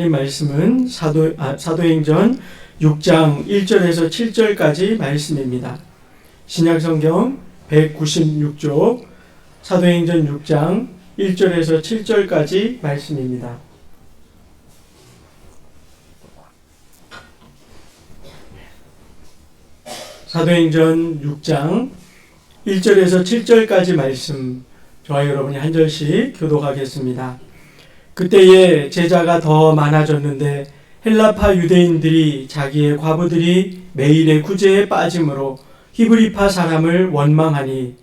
이 말씀은 사도행전 6장 1절에서 7절까지 말씀입니다. 신약성경 196쪽 사도행전 6장 1절에서 7절까지 말씀입니다. 사도행전 6장 1절에서 7절까지 말씀 저와 여러분이 한 절씩 교독하겠습니다. 그때에 제자가 더 많아졌는데 헬라파 유대인들이 자기의 과부들이 매일의 구제에 빠짐으로 히브리파 사람을 원망하니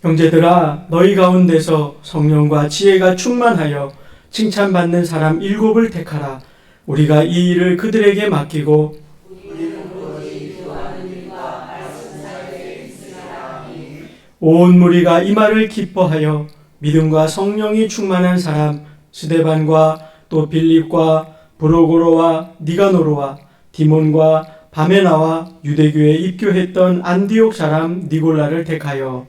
형제들아 너희 가운데서 성령과 지혜가 충만하여 칭찬받는 사람 7을 택하라. 우리가 이 일을 그들에게 맡기고 온 무리가 이 말을 기뻐하여 믿음과 성령이 충만한 사람 스데반과 또 빌립과 브로고로와 니가노로와 디몬과 바메나와 유대교에 입교했던 안디옥 사람 니골라를 택하여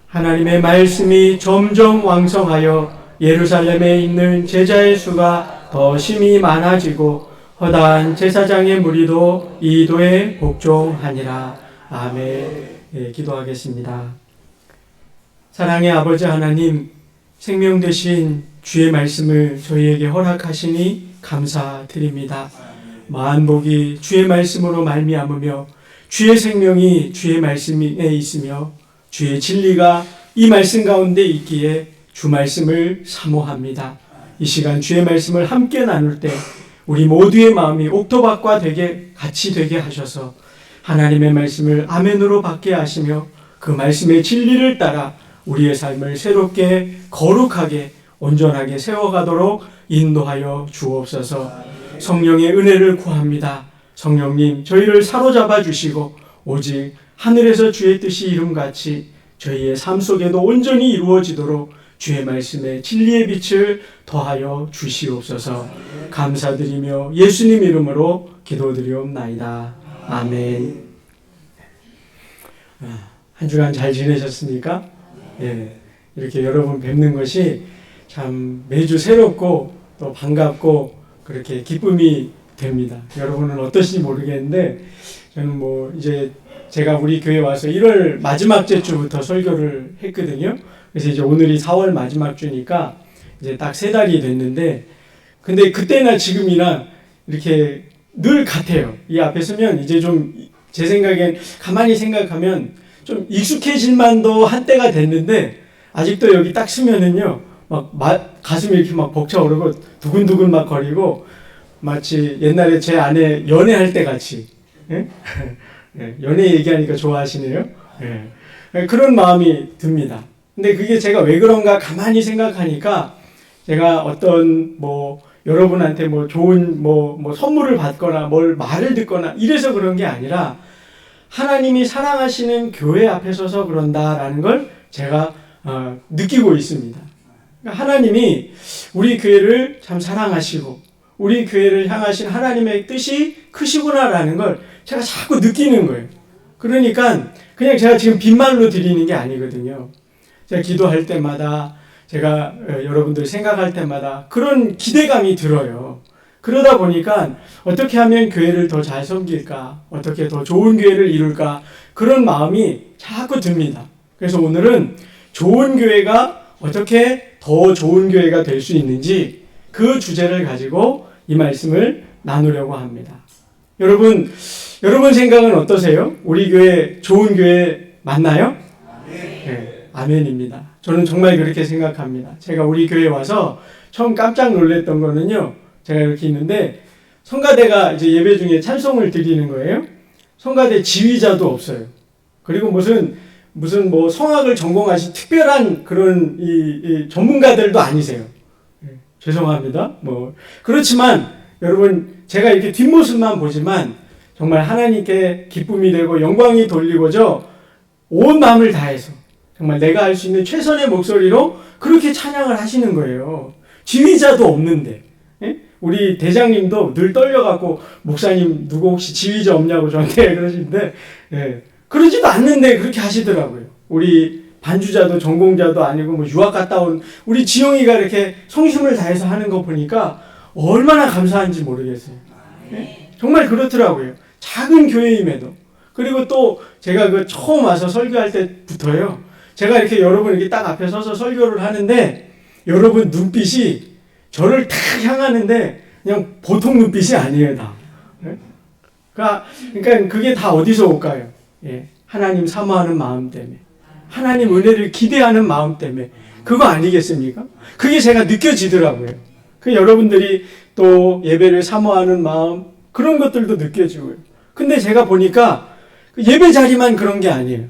하나님의 말씀이 점점 왕성하여 예루살렘에 있는 제자의 수가 더 심히 많아지고 허다한 제사장의 무리도 이도에 복종하니라. 아멘. 네, 기도하겠습니다. 사랑의 아버지 하나님, 생명 되신 주의 말씀을 저희에게 허락하시니 감사드립니다. 만복이 주의 말씀으로 말미암으며 주의 생명이 주의 말씀에 있으며 주의 진리가 이 말씀 가운데 있기에 주 말씀을 사모합니다. 이 시간 주의 말씀을 함께 나눌 때 우리 모두의 마음이 옥토박과 같이 되게 하셔서 하나님의 말씀을 아멘으로 받게 하시며 그 말씀의 진리를 따라 우리의 삶을 새롭게 거룩하게 온전하게 세워가도록 인도하여 주옵소서. 성령의 은혜를 구합니다. 성령님 저희를 사로잡아 주시고 오직 하늘에서 주의 뜻이 이름같이 저희의 삶 속에도 온전히 이루어지도록 주의 말씀에 진리의 빛을 더하여 주시옵소서. 감사드리며 예수님 이름으로 기도드리옵나이다. 아멘. 한 주간 잘 지내셨습니까? 예, 이렇게 여러분 뵙는 것이 참 매주 새롭고 또 반갑고 그렇게 기쁨이 됩니다. 여러분은 어떠신지 모르겠는데 저는 이제 제가 우리 교회 와서 1월 마지막 주부터 설교를 했거든요. 그래서 이제 오늘이 4월 마지막 주니까 이제 딱 3달이 됐는데, 근데 그때나 지금이나 이렇게 늘 같아요. 이 앞에 서면 이제 좀 제 생각엔 가만히 생각하면 좀 익숙해질 만도 한 때가 됐는데, 아직도 여기 딱 서면은요, 가슴이 이렇게 막 벅차오르고 두근두근 막 거리고, 마치 옛날에 제 아내 연애할 때 같이, 예? 연애 얘기하니까 좋아하시네요. 예. 그런 마음이 듭니다. 근데 그게 제가 왜 그런가 가만히 생각하니까 제가 어떤 여러분한테 좋은 선물을 받거나 뭘 말을 듣거나 이래서 그런 게 아니라 하나님이 사랑하시는 교회 앞에 서서 그런다라는 걸 제가 느끼고 있습니다. 그러니까 하나님이 우리 교회를 참 사랑하시고 우리 교회를 향하신 하나님의 뜻이 크시구나라는 걸 제가 자꾸 느끼는 거예요. 그러니까 그냥 제가 지금 빈말로 드리는 게 아니거든요. 제가 기도할 때마다 제가 여러분들 생각할 때마다 그런 기대감이 들어요. 그러다 보니까 어떻게 하면 교회를 더 잘 섬길까? 어떻게 더 좋은 교회를 이룰까? 그런 마음이 자꾸 듭니다. 그래서 오늘은 좋은 교회가 어떻게 더 좋은 교회가 될 수 있는지 그 주제를 가지고 이 말씀을 나누려고 합니다. 여러분 생각은 어떠세요? 우리 교회 좋은 교회 맞나요? 네, 아멘입니다. 저는 정말 그렇게 생각합니다. 제가 우리 교회에 와서 처음 깜짝 놀랐던 거는요, 제가 이렇게 있는데 성가대가 이제 예배 중에 찬송을 드리는 거예요. 성가대 지휘자도 없어요. 그리고 무슨 성악을 전공하신 특별한 그런 이 전문가들도 아니세요. 죄송합니다. 그렇지만 여러분 제가 이렇게 뒷모습만 보지만 정말 하나님께 기쁨이 되고 영광이 돌리고저 온 마음을 다해서 정말 내가 할 수 있는 최선의 목소리로 그렇게 찬양을 하시는 거예요. 지휘자도 없는데, 예? 우리 대장님도 늘 떨려갖고 목사님 누구 혹시 지휘자 없냐고 저한테 그러시는데 예, 그러지도 않는데 그렇게 하시더라고요. 우리 반주자도 전공자도 아니고 뭐 유학 갔다 온 우리 지영이가 이렇게 성심을 다해서 하는 거 보니까 얼마나 감사한지 모르겠어요. 예? 정말 그렇더라고요. 작은 교회임에도. 그리고 또 제가 그 처음 와서 설교할 때부터요. 제가 이렇게 여러분 이렇게 딱 앞에 서서 설교를 하는데 여러분 눈빛이 저를 탁 향하는데 그냥 보통 눈빛이 아니에요, 다. 예? 그러니까 그게 다 어디서 올까요? 예. 하나님 사모하는 마음 때문에. 하나님 은혜를 기대하는 마음 때문에. 그거 아니겠습니까? 그게 제가 느껴지더라고요. 그 여러분들이 또 예배를 사모하는 마음, 그런 것들도 느껴지고요. 근데 제가 보니까 예배 자리만 그런 게 아니에요.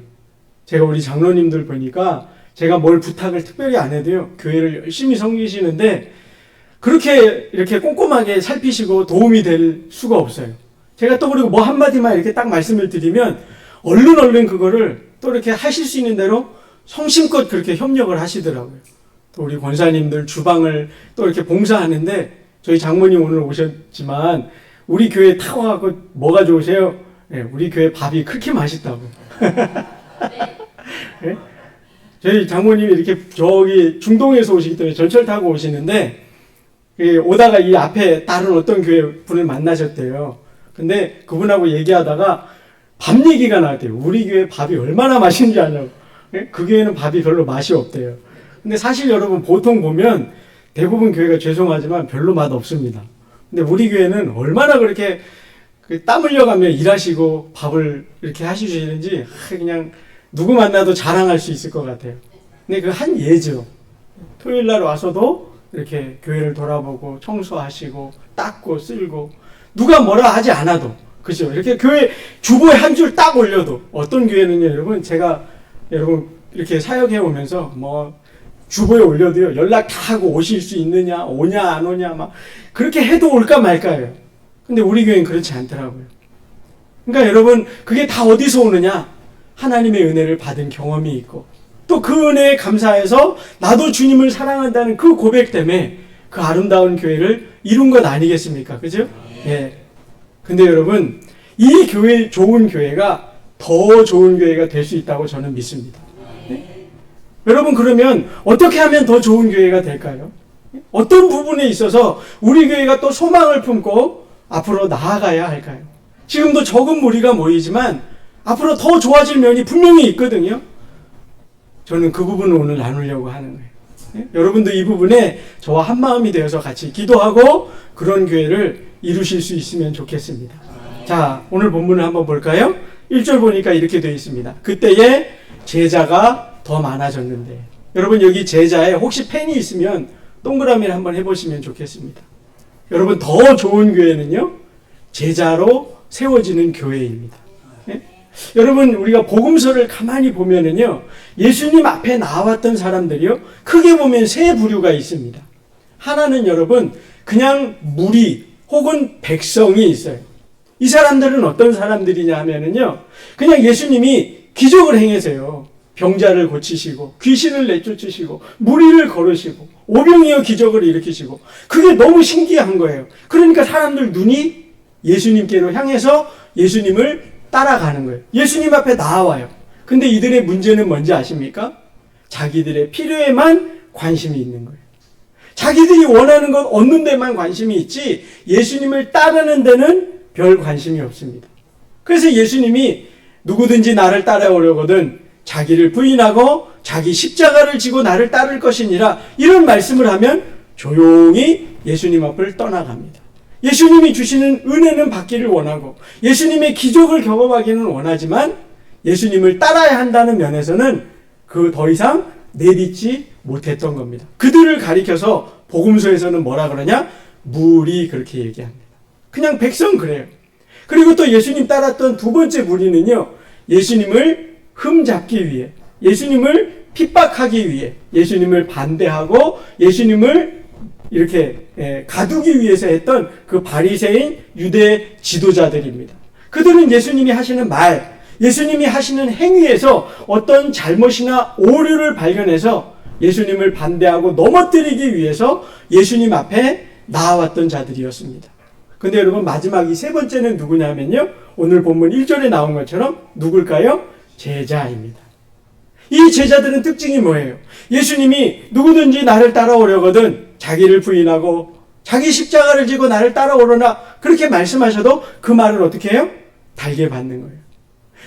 제가 우리 장로님들 보니까 제가 뭘 부탁을 특별히 안 해도요. 교회를 열심히 섬기시는데 그렇게 이렇게 꼼꼼하게 살피시고 도움이 될 수가 없어요. 제가 또 그리고 뭐 한마디만 이렇게 딱 말씀을 드리면 얼른 그거를 또 이렇게 하실 수 있는 대로 성심껏 그렇게 협력을 하시더라고요. 또 우리 권사님들 주방을 또 이렇게 봉사하는데 저희 장모님 오늘 오셨지만 우리 교회 타워하고 뭐가 좋으세요? 네, 우리 교회 밥이 그렇게 맛있다고. 네? 저희 장모님이 이렇게 저기 중동에서 오시기 때문에 전철 타고 오시는데 오다가 이 앞에 다른 어떤 교회 분을 만나셨대요. 근데 그분하고 얘기하다가 밥 얘기가 나왔대요. 우리 교회 밥이 얼마나 맛있는지 아냐고. 그 교회는 밥이 별로 맛이 없대요. 근데 사실 여러분 보통 보면 대부분 교회가 죄송하지만 별로 맛 없습니다. 근데 우리 교회는 얼마나 그렇게 땀 흘려가며 일하시고 밥을 이렇게 하시는지 그냥 누구 만나도 자랑할 수 있을 것 같아요. 근데 그 한 예죠. 토요일 날 와서도 이렇게 교회를 돌아보고 청소하시고 닦고 쓸고 누가 뭐라 하지 않아도 그죠? 이렇게 교회 주보에 한 줄 딱 올려도 어떤 교회는요, 여러분 제가 여러분 이렇게 사역해 오면서 뭐 주보에 올려도요 연락 다 하고 오실 수 있느냐 오냐 안 오냐 막 그렇게 해도 올까 말까요. 근데 우리 교회는 그렇지 않더라고요. 그러니까 여러분 그게 다 어디서 오느냐? 하나님의 은혜를 받은 경험이 있고 또 그 은혜에 감사해서 나도 주님을 사랑한다는 그 고백 때문에 그 아름다운 교회를 이룬 것 아니겠습니까? 그죠? 예. 근데 여러분 이 교회 좋은 교회가 더 좋은 교회가 될 수 있다고 저는 믿습니다. 네? 여러분 그러면 어떻게 하면 더 좋은 교회가 될까요? 어떤 부분에 있어서 우리 교회가 또 소망을 품고 앞으로 나아가야 할까요? 지금도 적은 무리가 모이지만 앞으로 더 좋아질 면이 분명히 있거든요. 저는 그 부분을 오늘 나누려고 하는 거예요. 네? 여러분도 이 부분에 저와 한 마음이 되어서 같이 기도하고 그런 교회를 이루실 수 있으면 좋겠습니다. 자, 오늘 본문을 한번 볼까요? 1절 보니까 이렇게 되어 있습니다. 그때에 제자가 더 많아졌는데. 여러분 여기 제자에 혹시 펜이 있으면 동그라미를 한번 해보시면 좋겠습니다. 여러분 더 좋은 교회는요 제자로 세워지는 교회입니다. 네? 여러분 우리가 복음서를 가만히 보면은요 예수님 앞에 나왔던 사람들이요 크게 보면 세 부류가 있습니다. 하나는 여러분 그냥 무리 혹은 백성이 있어요. 이 사람들은 어떤 사람들이냐 하면은요 그냥 예수님이 기적을 행하세요. 병자를 고치시고 귀신을 내쫓으시고 무리를 걸으시고 오병이어 기적을 일으키시고 그게 너무 신기한 거예요. 그러니까 사람들 눈이 예수님께로 향해서 예수님을 따라가는 거예요. 예수님 앞에 나와요. 근데 이들의 문제는 뭔지 아십니까? 자기들의 필요에만 관심이 있는 거예요. 자기들이 원하는 것 얻는 데만 관심이 있지 예수님을 따르는 데는 별 관심이 없습니다. 그래서 예수님이 누구든지 나를 따라오려거든 자기를 부인하고 자기 십자가를 지고 나를 따를 것이니라 이런 말씀을 하면 조용히 예수님 앞을 떠나갑니다. 예수님이 주시는 은혜는 받기를 원하고 예수님의 기적을 경험하기는 원하지만 예수님을 따라야 한다는 면에서는 그 더 이상 내딛지 못했던 겁니다. 그들을 가리켜서 복음서에서는 뭐라 그러냐? 무리 그렇게 얘기합니다. 그냥 백성 그래요. 그리고 또 예수님 따랐던 두 번째 무리는요. 예수님을 흠잡기 위해 예수님을 핍박하기 위해 예수님을 반대하고 예수님을 이렇게 가두기 위해서 했던 그 바리새인 유대 지도자들입니다. 그들은 예수님이 하시는 말, 예수님이 하시는 행위에서 어떤 잘못이나 오류를 발견해서 예수님을 반대하고 넘어뜨리기 위해서 예수님 앞에 나아왔던 자들이었습니다. 근데 여러분 마지막 이 세 번째는 누구냐면요. 오늘 본문 1절에 나온 것처럼 누굴까요? 제자입니다. 이 제자들은 특징이 뭐예요? 예수님이 누구든지 나를 따라오려거든 자기를 부인하고 자기 십자가를 지고 나를 따라오려나 그렇게 말씀하셔도 그 말을 어떻게 해요? 달게 받는 거예요.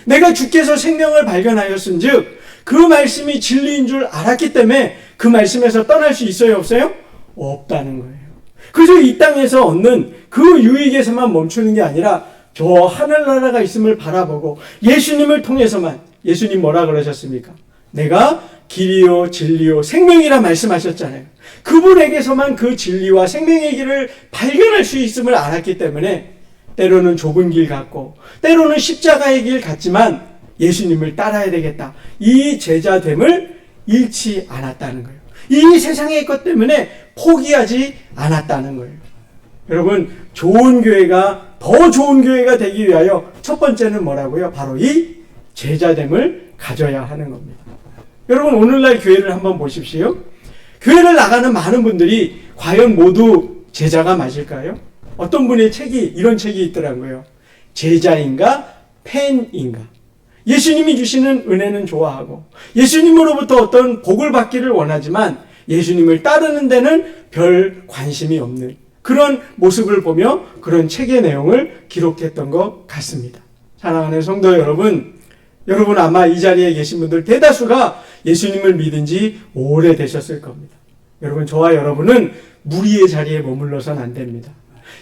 내가 주께서 생명을 발견하였은즉 그 말씀이 진리인 줄 알았기 때문에 그 말씀에서 떠날 수 있어요? 없어요? 없다는 거예요. 그래서 이 땅에서 얻는 그 유익에서만 멈추는 게 아니라 저 하늘나라가 있음을 바라보고 예수님을 통해서만, 예수님 뭐라 그러셨습니까? 내가 길이요 진리요 생명이라 말씀하셨잖아요. 그분에게서만 그 진리와 생명의 길을 발견할 수 있음을 알았기 때문에 때로는 좁은 길 같고 때로는 십자가의 길 같지만 예수님을 따라야 되겠다. 이 제자됨을 잃지 않았다는 거예요. 이 세상의 것 때문에 포기하지 않았다는 거예요. 여러분, 좋은 교회가 더 좋은 교회가 되기 위하여 첫 번째는 뭐라고요? 바로 이 제자됨을 가져야 하는 겁니다. 여러분, 오늘날 교회를 한번 보십시오. 교회를 나가는 많은 분들이 과연 모두 제자가 맞을까요? 어떤 분의 책이 이런 책이 있더라고요. 제자인가 팬인가. 예수님이 주시는 은혜는 좋아하고 예수님으로부터 어떤 복을 받기를 원하지만 예수님을 따르는 데는 별 관심이 없는 그런 모습을 보며 그런 책의 내용을 기록했던 것 같습니다. 사랑하는 성도 여러분, 여러분 아마 이 자리에 계신 분들 대다수가 예수님을 믿은 지 오래되셨을 겁니다. 여러분, 저와 여러분은 무리의 자리에 머물러서는 안 됩니다.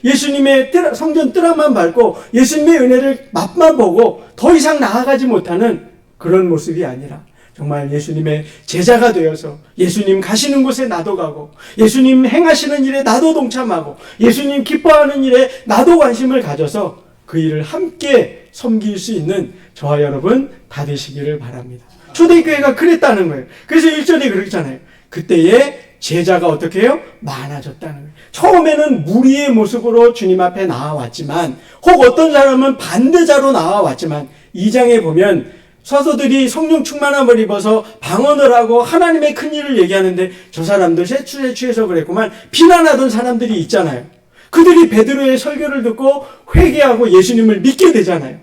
예수님의 성전 뜰함만 밟고 예수님의 은혜를 맛만 보고 더 이상 나아가지 못하는 그런 모습이 아니라 정말 예수님의 제자가 되어서 예수님 가시는 곳에 나도 가고 예수님 행하시는 일에 나도 동참하고 예수님 기뻐하는 일에 나도 관심을 가져서 그 일을 함께 섬길 수 있는 저와 여러분 다 되시기를 바랍니다. 초대교회가 그랬다는 거예요. 그래서 1절에 그렇잖아요. 그때에 제자가 어떻게 해요? 많아졌다는 거예요. 처음에는 무리의 모습으로 주님 앞에 나와왔지만 혹 어떤 사람은 반대자로 나와왔지만 2장에 보면 사도들이 성령 충만함을 입어서 방언을 하고 하나님의 큰 일을 얘기하는데 저 사람들 세추에 취해서 그랬구만 비난하던 사람들이 있잖아요. 그들이 베드로의 설교를 듣고 회개하고 예수님을 믿게 되잖아요.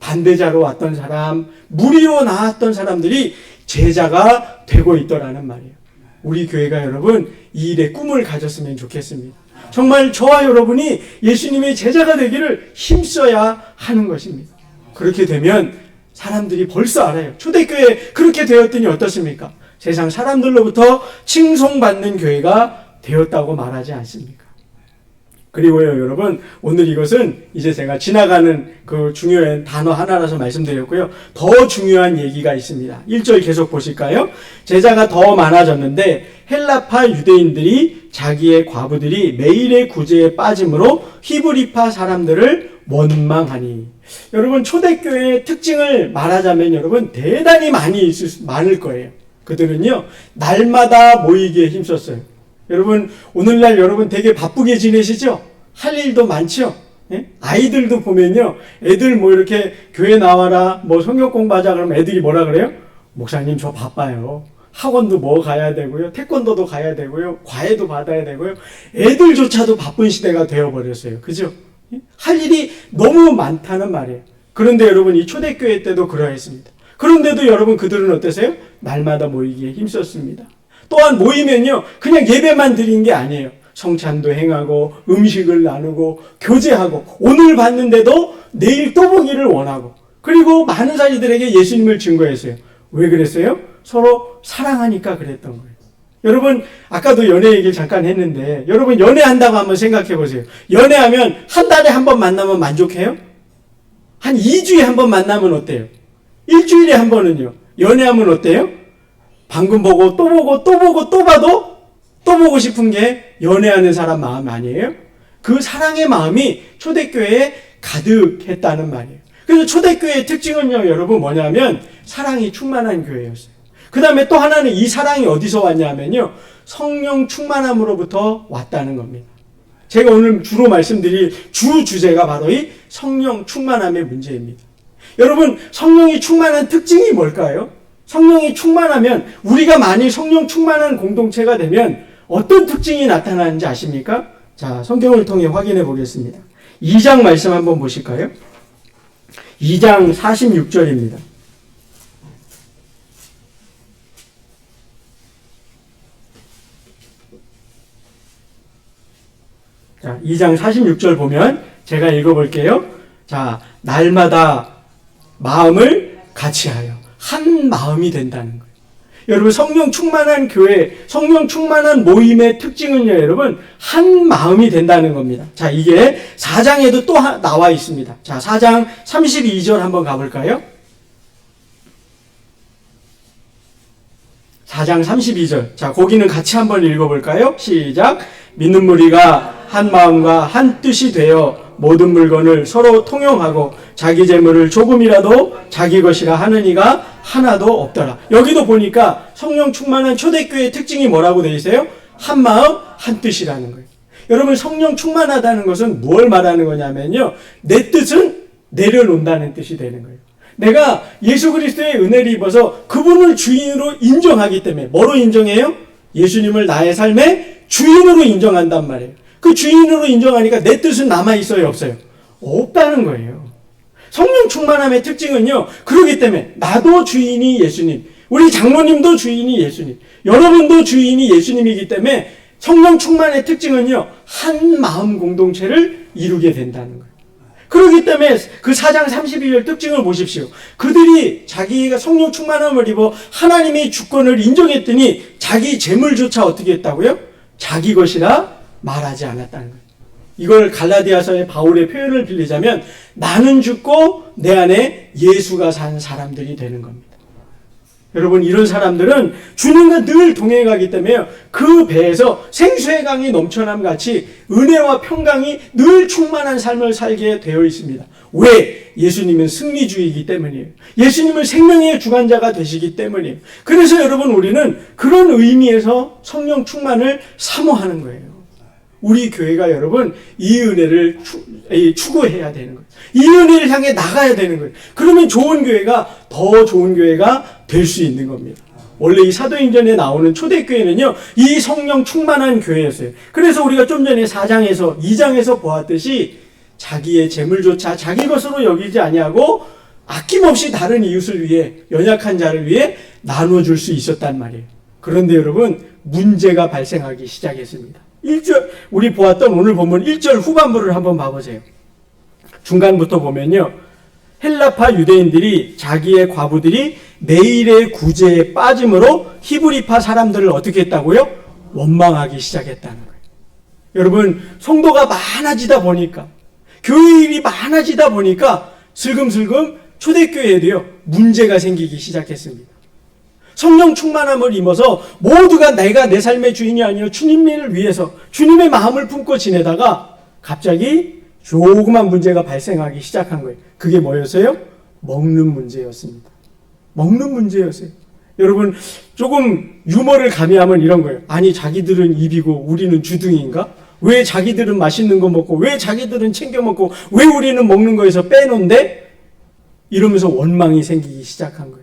반대자로 왔던 사람, 무리로 나왔던 사람들이 제자가 되고 있더라는 말이에요. 우리 교회가 여러분 이 일에 꿈을 가졌으면 좋겠습니다. 정말 저와 여러분이 예수님의 제자가 되기를 힘써야 하는 것입니다. 그렇게 되면 사람들이 벌써 알아요. 초대교회 그렇게 되었더니 어떻습니까? 세상 사람들로부터 칭송받는 교회가 되었다고 말하지 않습니까? 그리고요, 여러분, 오늘 이것은 이제 제가 지나가는 그 중요한 단어 하나라서 말씀드렸고요. 더 중요한 얘기가 있습니다. 1절 계속 보실까요? 제자가 더 많아졌는데 헬라파 유대인들이 자기의 과부들이 매일의 구제에 빠짐으로 히브리파 사람들을 원망하니. 여러분, 초대교회의 특징을 말하자면 여러분 대단히 많을 거예요. 그들은요, 날마다 모이기에 힘썼어요. 여러분, 오늘날 여러분 되게 바쁘게 지내시죠? 할 일도 많죠? 예? 아이들도 보면요, 애들 뭐 이렇게 교회 나와라, 뭐 성경 공부하자 그러면 애들이 뭐라 그래요? 목사님 저 바빠요. 학원도 뭐 가야 되고요. 태권도도 가야 되고요. 과외도 받아야 되고요. 애들조차도 바쁜 시대가 되어버렸어요. 그죠? 예? 할 일이 너무 많다는 말이에요. 그런데 여러분 이 초대교회 때도 그러했습니다. 그런데도 여러분 그들은 어떠세요? 날마다 모이기에 힘썼습니다. 또한 모이면요, 그냥 예배만 드린 게 아니에요. 성찬도 행하고 음식을 나누고 교제하고 오늘 봤는데도 내일 또 보기를 원하고 그리고 많은 사람들에게 예수님을 증거했어요. 왜 그랬어요? 서로 사랑하니까 그랬던 거예요. 여러분, 아까도 연애 얘기를 잠깐 했는데 여러분 연애한다고 한번 생각해 보세요. 연애하면 한 달에 한 번 만나면 만족해요? 한 2주에 한 번 만나면 어때요? 일주일에 한 번은요. 연애하면 어때요? 방금 보고 또 보고 또 보고 또 봐도 또 보고 싶은 게 연애하는 사람 마음 아니에요? 그 사랑의 마음이 초대교회에 가득했다는 말이에요. 그래서 초대교회의 특징은요, 여러분 뭐냐면 사랑이 충만한 교회였어요. 그 다음에 또 하나는 이 사랑이 어디서 왔냐면요, 성령 충만함으로부터 왔다는 겁니다. 제가 오늘 주로 말씀드릴 주제가 바로 이 성령 충만함의 문제입니다. 여러분, 성령이 충만한 특징이 뭘까요? 성령이 충만하면, 우리가 만일 성령 충만한 공동체가 되면 어떤 특징이 나타나는지 아십니까? 자, 성경을 통해 확인해 보겠습니다. 2장 말씀 한번 보실까요? 2장 46절입니다. 자, 2장 46절 보면 제가 읽어볼게요. 자, 날마다 마음을 같이하여 한 마음이 된다는 거예요. 여러분, 성령 충만한 교회, 성령 충만한 모임의 특징은요, 여러분, 한 마음이 된다는 겁니다. 자, 이게 4장에도 또 나와 있습니다. 자, 4장 32절 한번 가볼까요? 4장 32절. 자, 거기는 같이 한번 읽어볼까요? 시작. 믿는 무리가 한 마음과 한 뜻이 되어 모든 물건을 서로 통용하고 자기 재물을 조금이라도 자기 것이라 하는 이가 하나도 없더라. 여기도 보니까 성령 충만한 초대교회의 특징이 뭐라고 되어 있어요? 한 마음, 한 뜻이라는 거예요. 여러분, 성령 충만하다는 것은 뭘 말하는 거냐면요, 내 뜻은 내려놓는다는 뜻이 되는 거예요. 내가 예수 그리스도의 은혜를 입어서 그분을 주인으로 인정하기 때문에, 뭐로 인정해요? 예수님을 나의 삶의 주인으로 인정한단 말이에요. 그 주인으로 인정하니까 내 뜻은 남아있어요, 없어요? 없다는 거예요. 성령 충만함의 특징은요, 그렇기 때문에 나도 주인이 예수님, 우리 장로님도 주인이 예수님, 여러분도 주인이 예수님이기 때문에 성령 충만의 특징은요, 한 마음 공동체를 이루게 된다는 거예요. 그렇기 때문에 그 4장 32절 특징을 보십시오. 그들이 자기가 성령 충만함을 입어 하나님의 주권을 인정했더니 자기 재물조차 어떻게 했다고요? 자기 것이라 말하지 않았다는 거예요. 이걸 갈라디아서의 바울의 표현을 빌리자면 나는 죽고 내 안에 예수가 산 사람들이 되는 겁니다. 여러분, 이런 사람들은 주님과 늘 동행하기 때문에 그 배에서 생수의 강이 넘쳐남 같이 은혜와 평강이 늘 충만한 삶을 살게 되어 있습니다. 왜? 예수님은 승리주의이기 때문이에요. 예수님은 생명의 주관자가 되시기 때문이에요. 그래서 여러분, 우리는 그런 의미에서 성령 충만을 사모하는 거예요. 우리 교회가 여러분 이 은혜를 추구해야 되는 거예요. 이 은혜를 향해 나가야 되는 거예요. 그러면 좋은 교회가 더 좋은 교회가 될 수 있는 겁니다. 원래 이 사도행전에 나오는 초대교회는요, 이 성령 충만한 교회였어요. 그래서 우리가 좀 전에 4장에서 2장에서 보았듯이 자기의 재물조차 자기 것으로 여기지 아니하고 아낌없이 다른 이웃을 위해, 연약한 자를 위해 나눠줄 수 있었단 말이에요. 그런데 여러분, 문제가 발생하기 시작했습니다. 1절, 우리 보았던 오늘 본문 1절 후반부를 한번 봐보세요. 중간부터 보면요, 헬라파 유대인들이 자기의 과부들이 내일의 구제에 빠짐으로 히브리파 사람들을 어떻게 했다고요? 원망하기 시작했다는 거예요. 여러분, 성도가 많아지다 보니까, 교회 일이 많아지다 보니까 슬금슬금 초대교회에도요, 문제가 생기기 시작했습니다. 성령 충만함을 입어서 모두가 내가 내 삶의 주인이 아니라 주님을 위해서 주님의 마음을 품고 지내다가 갑자기 조그만 문제가 발생하기 시작한 거예요. 그게 뭐였어요? 먹는 문제였습니다. 먹는 문제였어요. 여러분, 조금 유머를 가미하면 이런 거예요. 아니, 자기들은 입이고 우리는 주둥이인가? 왜 자기들은 맛있는 거 먹고, 왜 자기들은 챙겨 먹고, 왜 우리는 먹는 거에서 빼놓는데? 이러면서 원망이 생기기 시작한 거예요.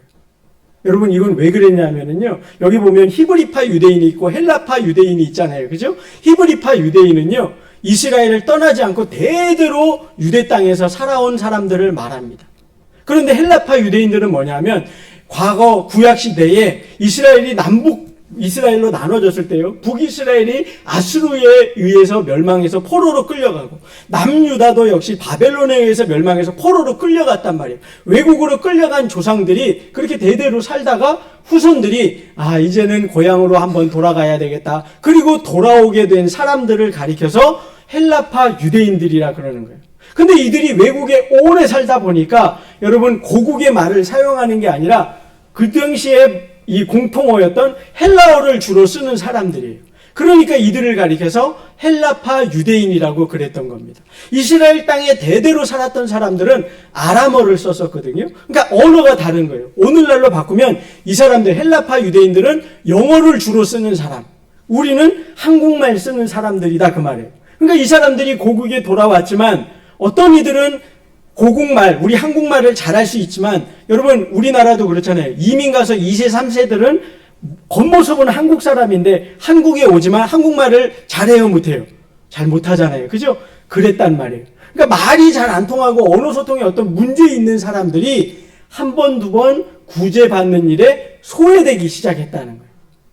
여러분, 이건 왜 그랬냐면요, 여기 보면 히브리파 유대인이 있고 헬라파 유대인이 있잖아요. 그죠? 히브리파 유대인은요, 이스라엘을 떠나지 않고 대대로 유대 땅에서 살아온 사람들을 말합니다. 그런데 헬라파 유대인들은 뭐냐면, 과거 구약시대에 이스라엘이 남북 이스라엘로 나눠졌을 때요, 북이스라엘이 아수르에 의해서 멸망해서 포로로 끌려가고, 남유다도 역시 바벨론에 의해서 멸망해서 포로로 끌려갔단 말이에요. 외국으로 끌려간 조상들이 그렇게 대대로 살다가 후손들이 이제는 고향으로 한번 돌아가야 되겠다. 그리고 돌아오게 된 사람들을 가리켜서 헬라파 유대인들이라 그러는 거예요. 근데 이들이 외국에 오래 살다 보니까 여러분, 고국의 말을 사용하는 게 아니라 그 당시에 이 공통어였던 헬라어를 주로 쓰는 사람들이에요. 그러니까 이들을 가리켜서 헬라파 유대인이라고 그랬던 겁니다. 이스라엘 땅에 대대로 살았던 사람들은 아람어를 썼었거든요. 그러니까 언어가 다른 거예요. 오늘날로 바꾸면 이 사람들, 헬라파 유대인들은 영어를 주로 쓰는 사람, 우리는 한국말 쓰는 사람들이다, 그 말이에요. 그러니까 이 사람들이 고국에 돌아왔지만 어떤 이들은 고국말, 우리 한국말을 잘할 수 있지만, 여러분, 우리나라도 그렇잖아요. 이민 가서 2세, 3세들은 겉모습은 한국 사람인데 한국에 오지만 한국말을 잘해요, 못해요? 잘 못하잖아요. 그죠? 그랬단 말이에요. 그러니까 말이 잘 안 통하고 언어 소통에 어떤 문제 있는 사람들이 한 번, 두 번 구제받는 일에 소외되기 시작했다는 거예요.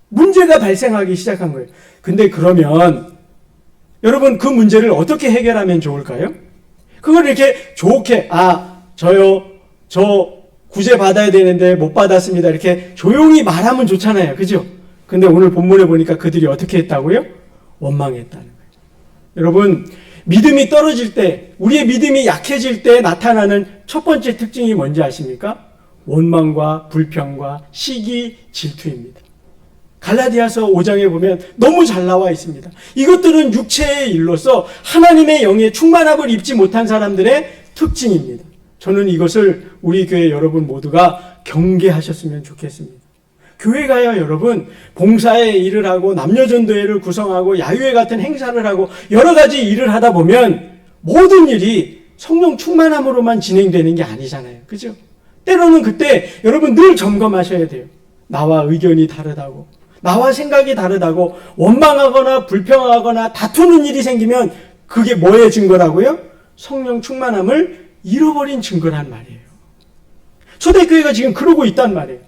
문제가 발생하기 시작한 거예요. 근데 그러면 여러분 그 문제를 어떻게 해결하면 좋을까요? 그걸 이렇게 좋게 저 구제받아야 되는데 못 받았습니다. 이렇게 조용히 말하면 좋잖아요. 그죠? 근데 오늘 본문에 보니까 그들이 어떻게 했다고요? 원망했다는 거예요. 여러분 믿음이 떨어질 때, 우리의 믿음이 약해질 때 나타나는 첫 번째 특징이 뭔지 아십니까? 원망과 불평과 시기, 질투입니다. 갈라디아서 5장에 보면 너무 잘 나와 있습니다. 이것들은 육체의 일로서 하나님의 영의 충만함을 입지 못한 사람들의 특징입니다. 저는 이것을 우리 교회 여러분 모두가 경계하셨으면 좋겠습니다. 교회가요, 여러분, 봉사의 일을 하고 남녀전도회를 구성하고 야유회 같은 행사를 하고 여러 가지 일을 하다 보면 모든 일이 성령 충만함으로만 진행되는 게 아니잖아요. 그죠? 때로는 그때 여러분 늘 점검하셔야 돼요. 나와 의견이 다르다고, 나와 생각이 다르다고 원망하거나 불평하거나 다투는 일이 생기면 그게 뭐의 증거라고요? 성령 충만함을 잃어버린 증거란 말이에요. 초대교회가 지금 그러고 있단 말이에요.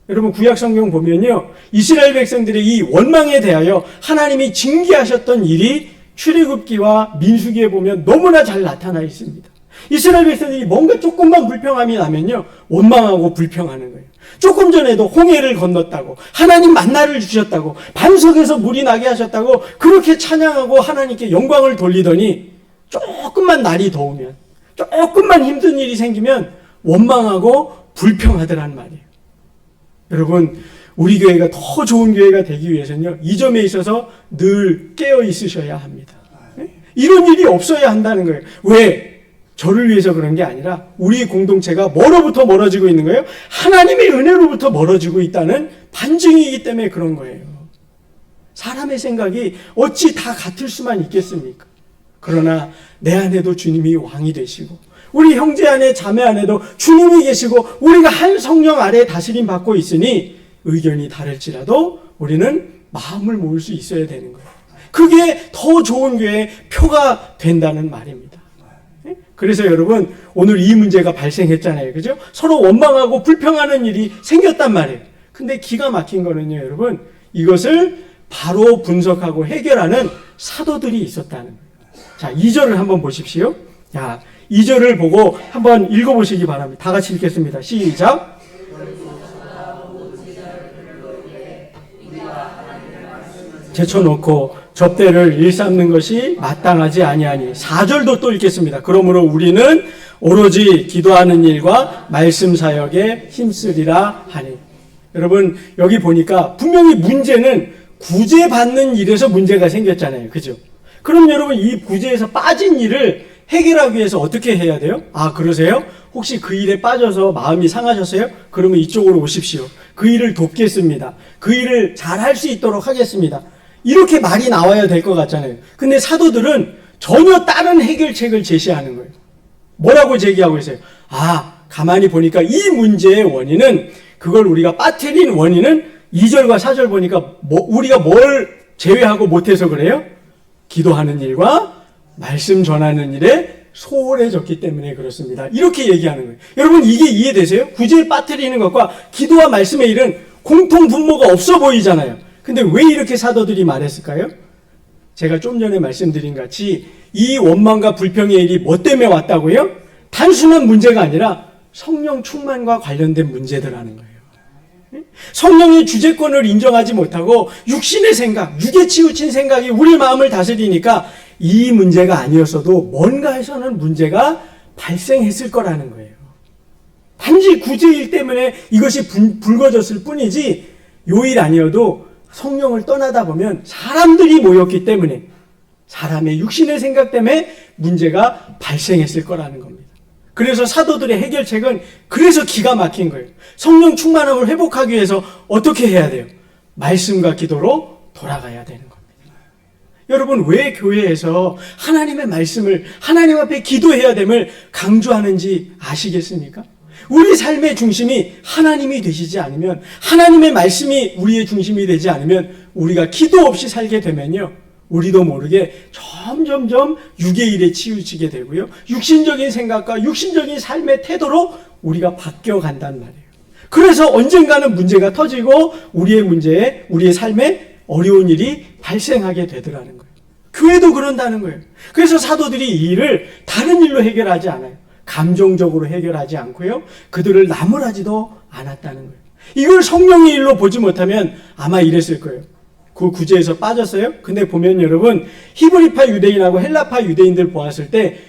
여러분 구약 성경 보면요, 이스라엘 백성들의 이 원망에 대하여 하나님이 징계하셨던 일이 출애굽기와 민수기에 보면 너무나 잘 나타나 있습니다. 이스라엘 백성들이 뭔가 조금만 불평함이 나면요, 원망하고 불평하는 거예요. 조금 전에도 홍해를 건넜다고, 하나님 만나를 주셨다고, 반석에서 물이 나게 하셨다고 그렇게 찬양하고 하나님께 영광을 돌리더니 조금만 날이 더우면, 조금만 힘든 일이 생기면 원망하고 불평하더란 말이에요. 여러분, 우리 교회가 더 좋은 교회가 되기 위해서는요, 이 점에 있어서 늘 깨어 있으셔야 합니다. 이런 일이 없어야 한다는 거예요. 왜? 저를 위해서 그런 게 아니라 우리 공동체가 뭐로부터 멀어지고 있는 거예요? 하나님의 은혜로부터 멀어지고 있다는 반증이기 때문에 그런 거예요. 사람의 생각이 어찌 다 같을 수만 있겠습니까? 그러나 내 안에도 주님이 왕이 되시고, 우리 형제 안에 자매 안에도 주님이 계시고, 우리가 한 성령 아래에 다스림 받고 있으니 의견이 다를지라도 우리는 마음을 모을 수 있어야 되는 거예요. 그게 더 좋은 교회의 표가 된다는 말입니다. 그래서 여러분, 오늘 이 문제가 발생했잖아요. 그죠? 서로 원망하고 불평하는 일이 생겼단 말이에요. 근데 기가 막힌 거는요, 여러분, 이것을 바로 분석하고 해결하는 사도들이 있었다는 거예요. 자, 2절을 한번 보십시오. 자, 2절을 보고 한번 읽어보시기 바랍니다. 다 같이 읽겠습니다. 시작. 제쳐놓고 접대를 일삼는 것이 마땅하지 아니하니. 4절도 또 읽겠습니다. 그러므로 우리는 오로지 기도하는 일과 말씀 사역에 힘쓰리라 하니. 여러분, 여기 보니까 분명히 문제는 구제받는 일에서 문제가 생겼잖아요. 그죠? 그럼 여러분, 이 구제에서 빠진 일을 해결하기 위해서 어떻게 해야 돼요? 아, 그러세요? 혹시 그 일에 빠져서 마음이 상하셨어요? 그러면 이쪽으로 오십시오. 그 일을 돕겠습니다. 그 일을 잘 할 수 있도록 하겠습니다. 이렇게 말이 나와야 될 것 같잖아요. 근데 사도들은 전혀 다른 해결책을 제시하는 거예요. 뭐라고 제기하고 있어요? 아, 가만히 보니까 이 문제의 원인은, 그걸 우리가 빠뜨린 원인은 2절과 4절 보니까 우리가 뭘 제외하고 못해서 그래요? 기도하는 일과 말씀 전하는 일에 소홀해졌기 때문에 그렇습니다. 이렇게 얘기하는 거예요. 여러분, 이게 이해되세요? 구제를 빠뜨리는 것과 기도와 말씀의 일은 공통 분모가 없어 보이잖아요. 근데 왜 이렇게 사도들이 말했을까요? 제가 좀 전에 말씀드린 같이 이 원망과 불평의 일이 뭐 때문에 왔다고요? 단순한 문제가 아니라 성령 충만과 관련된 문제들하는 거예요. 성령의 주재권을 인정하지 못하고 육신의 생각, 육에 치우친 생각이 우리 마음을 다스리니까 이 문제가 아니었어도 뭔가에서는 문제가 발생했을 거라는 거예요. 단지 구제일 때문에 이것이 불거졌을 뿐이지 요 일 아니어도 성령을 떠나다 보면 사람들이 모였기 때문에, 사람의 육신의 생각 때문에 문제가 발생했을 거라는 겁니다. 그래서 사도들의 해결책은 그래서 기가 막힌 거예요. 성령 충만함을 회복하기 위해서 어떻게 해야 돼요? 말씀과 기도로 돌아가야 되는 겁니다. 여러분, 왜 교회에서 하나님의 말씀을, 하나님 앞에 기도해야 됨을 강조하는지 아시겠습니까? 우리 삶의 중심이 하나님이 되시지 않으면, 하나님의 말씀이 우리의 중심이 되지 않으면, 우리가 기도 없이 살게 되면요, 우리도 모르게 점점점 육의 일에 치우치게 되고요. 육신적인 생각과 육신적인 삶의 태도로 우리가 바뀌어 간단 말이에요. 그래서 언젠가는 문제가 터지고 우리의 삶에 어려운 일이 발생하게 되더라는 거예요. 교회도 그런다는 거예요. 그래서 사도들이 이 일을 다른 일로 해결하지 않아요. 감정적으로 해결하지 않고요. 그들을 나무라지도 않았다는 거예요. 이걸 성령의 일로 보지 못하면 아마 이랬을 거예요. 그 구제에서 빠졌어요. 근데 보면 여러분, 히브리파 유대인하고 헬라파 유대인들 보았을 때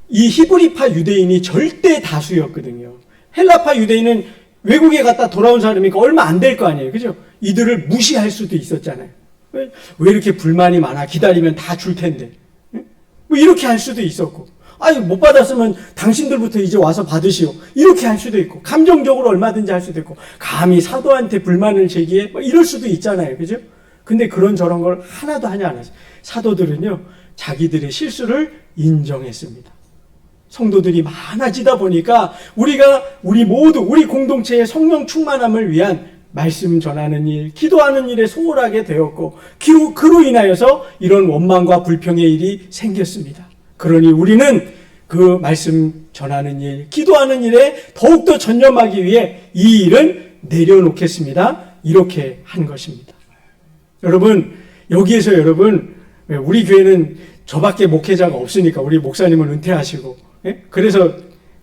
이 히브리파 유대인이 절대 다수였거든요. 헬라파 유대인은 외국에 갔다 돌아온 사람이니까 얼마 안 될 거 아니에요. 그죠? 이들을 무시할 수도 있었잖아요. 왜 이렇게 불만이 많아? 기다리면 다 줄 텐데. 뭐 이렇게 할 수도 있었고. 아니, 못 받았으면 당신들부터 이제 와서 받으시오. 이렇게 할 수도 있고. 감정적으로 얼마든지 할 수도 있고. 감히 사도한테 불만을 제기해? 뭐 이럴 수도 있잖아요. 그죠? 근데 그런 저런 걸 하나도 하지 않았어요. 사도들은요, 자기들의 실수를 인정했습니다. 성도들이 많아지다 보니까 우리 모두, 우리 공동체의 성령 충만함을 위한 말씀 전하는 일, 기도하는 일에 소홀하게 되었고, 그로 인하여서 이런 원망과 불평의 일이 생겼습니다. 그러니 우리는 그 말씀 전하는 일, 기도하는 일에 더욱더 전념하기 위해 이 일은 내려놓겠습니다. 이렇게 한 것입니다. 여러분, 여기에서 여러분, 우리 교회는 저밖에 목회자가 없으니까 우리 목사님은 은퇴하시고, 그래서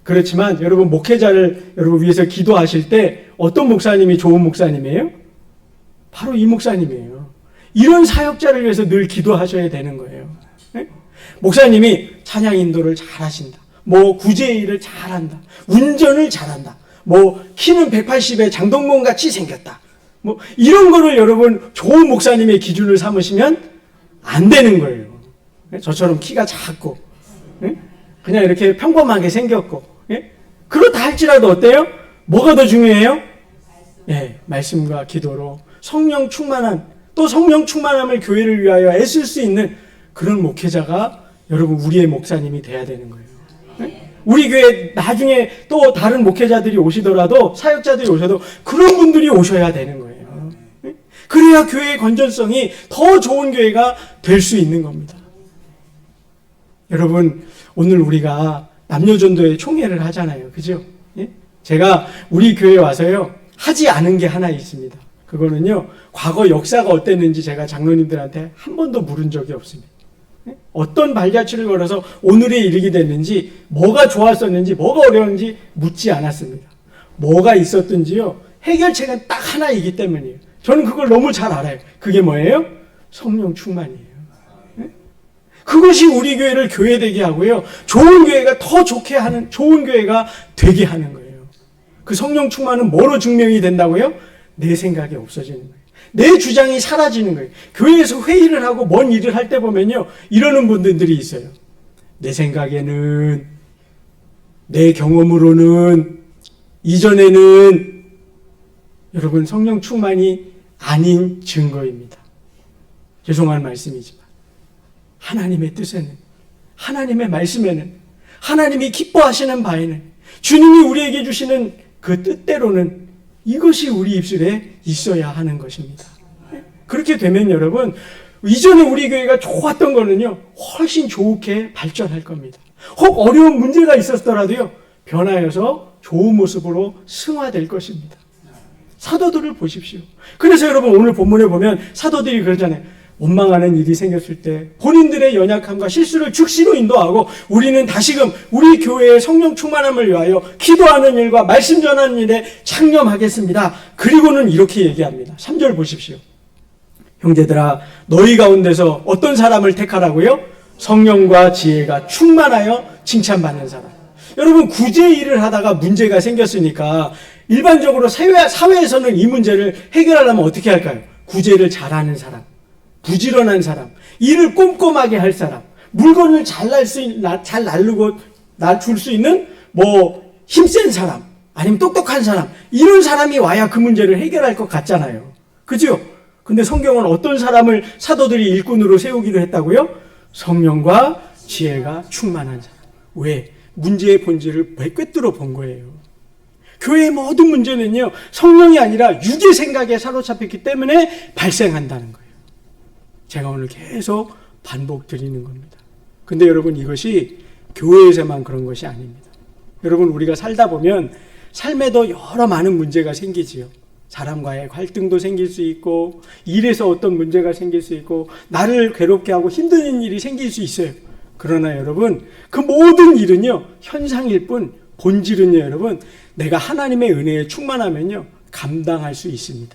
그렇지만 여러분, 목회자를 여러분 위해서 기도하실 때 어떤 목사님이 좋은 목사님이에요? 바로 이 목사님이에요. 이런 사역자를 위해서 늘 기도하셔야 되는 거예요. 목사님이 찬양 인도를 잘하신다. 뭐 구제의 일을 잘한다. 운전을 잘한다. 뭐 키는 180에 장동건 같이 생겼다. 뭐 이런 거를 여러분 좋은 목사님의 기준을 삼으시면 안 되는 거예요. 저처럼 키가 작고 그냥 이렇게 평범하게 생겼고 그렇다 할지라도 어때요? 뭐가 더 중요해요? 말씀과 기도로 성령 충만한, 또 성령 충만함을 교회를 위하여 애쓸 수 있는 그런 목회자가 여러분 우리의 목사님이 돼야 되는 거예요. 우리 교회 나중에 또 다른 목회자들이 오시더라도, 사역자들이 오셔도 그런 분들이 오셔야 되는 거예요. 그래야 교회의 건전성이 더 좋은 교회가 될 수 있는 겁니다. 여러분, 오늘 우리가 남녀전도회 총회를 하잖아요. 그죠? 제가 우리 교회에 와서요, 하지 않은 게 하나 있습니다. 그거는요, 과거 역사가 어땠는지 제가 장로님들한테 한 번도 물은 적이 없습니다. 어떤 발자취를 걸어서 오늘에 이르게 됐는지, 뭐가 좋았었는지, 뭐가 어려웠는지 묻지 않았습니다. 뭐가 있었든지요, 해결책은 딱 하나이기 때문이에요. 저는 그걸 너무 잘 알아요. 그게 뭐예요? 성령 충만이에요. 그것이 우리 교회를 교회되게 하고요, 좋은 교회가 더 좋게 하는, 좋은 교회가 되게 하는 거예요. 그 성령 충만은 뭐로 증명이 된다고요? 내 생각이 없어지는 거예요. 내 주장이 사라지는 거예요. 교회에서 회의를 하고 뭔 일을 할 때 보면요, 이러는 분들이 있어요. 내 생각에는, 내 경험으로는, 이전에는. 여러분, 성령 충만이 아닌 증거입니다. 죄송한 말씀이지만 하나님의 뜻에는, 하나님의 말씀에는, 하나님이 기뻐하시는 바에는, 주님이 우리에게 주시는 그 뜻대로는 이것이 우리 입술에 있어야 하는 것입니다. 그렇게 되면 여러분, 이전에 우리 교회가 좋았던 거는요, 훨씬 좋게 발전할 겁니다. 혹 어려운 문제가 있었더라도요, 변하여서 좋은 모습으로 승화될 것입니다. 사도들을 보십시오. 그래서 여러분, 오늘 본문에 보면 사도들이 그러잖아요. 원망하는 일이 생겼을 때 본인들의 연약함과 실수를 즉시로 인도하고, 우리는 다시금 우리 교회의 성령 충만함을 위하여 기도하는 일과 말씀 전하는 일에 창념하겠습니다. 그리고는 이렇게 얘기합니다. 3절 보십시오. 형제들아, 너희 가운데서 어떤 사람을 택하라고요? 성령과 지혜가 충만하여 칭찬받는 사람. 여러분, 구제 일을 하다가 문제가 생겼으니까 일반적으로 사회에서는 이 문제를 해결하려면 어떻게 할까요? 구제를 잘하는 사람, 부지런한 사람, 일을 꼼꼼하게 할 사람, 물건을 잘 날르고 줄 수 있는 뭐 힘센 사람, 아니면 똑똑한 사람, 이런 사람이 와야 그 문제를 해결할 것 같잖아요. 그죠? 근데 성경은 어떤 사람을 사도들이 일꾼으로 세우기로 했다고요? 성령과 지혜가 충만한 사람. 왜? 문제의 본질을 꿰뚫어 본 거예요. 교회의 모든 문제는요, 성령이 아니라 육의 생각에 사로잡혔기 때문에 발생한다는 거예요. 제가 오늘 계속 반복 드리는 겁니다. 근데 여러분, 이것이 교회에서만 그런 것이 아닙니다. 여러분, 우리가 살다 보면 삶에도 여러 많은 문제가 생기지요. 사람과의 갈등도 생길 수 있고, 일에서 어떤 문제가 생길 수 있고, 나를 괴롭게 하고 힘든 일이 생길 수 있어요. 그러나 여러분, 그 모든 일은요, 현상일 뿐, 본질은요, 여러분, 내가 하나님의 은혜에 충만하면요, 감당할 수 있습니다.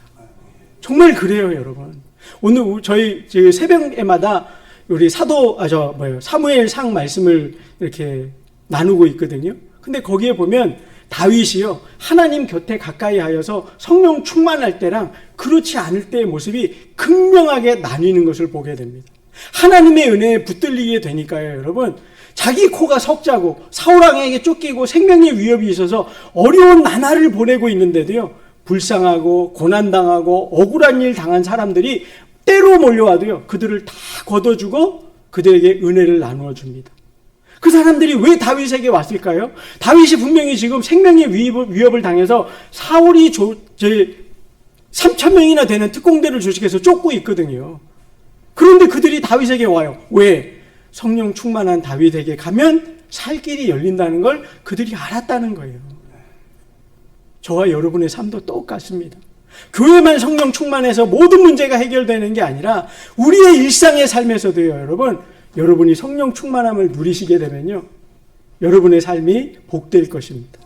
정말 그래요, 여러분. 오늘 저희 새벽에마다 우리 사무엘상 말씀을 이렇게 나누고 있거든요. 근데 거기에 보면 다윗이요, 하나님 곁에 가까이 하여서 성령 충만할 때랑 그렇지 않을 때의 모습이 극명하게 나뉘는 것을 보게 됩니다. 하나님의 은혜에 붙들리게 되니까요, 여러분, 자기 코가 석자고 사울왕에게 쫓기고 생명의 위협이 있어서 어려운 나날을 보내고 있는데도요, 불쌍하고 고난당하고 억울한 일 당한 사람들이 때로 몰려와도요, 그들을 다 걷어주고 그들에게 은혜를 나누어 줍니다. 그 사람들이 왜 다윗에게 왔을까요? 다윗이 분명히 지금 생명의 위협을 당해서 사울이 3,000명이나 되는 특공대를 조직해서 쫓고 있거든요. 그런데 그들이 다윗에게 와요. 왜? 성령 충만한 다윗에게 가면 살 길이 열린다는 걸 그들이 알았다는 거예요. 저와 여러분의 삶도 똑같습니다. 교회만 성령 충만해서 모든 문제가 해결되는 게 아니라 우리의 일상의 삶에서도요, 여러분이 성령 충만함을 누리시게 되면요, 여러분의 삶이 복될 것입니다.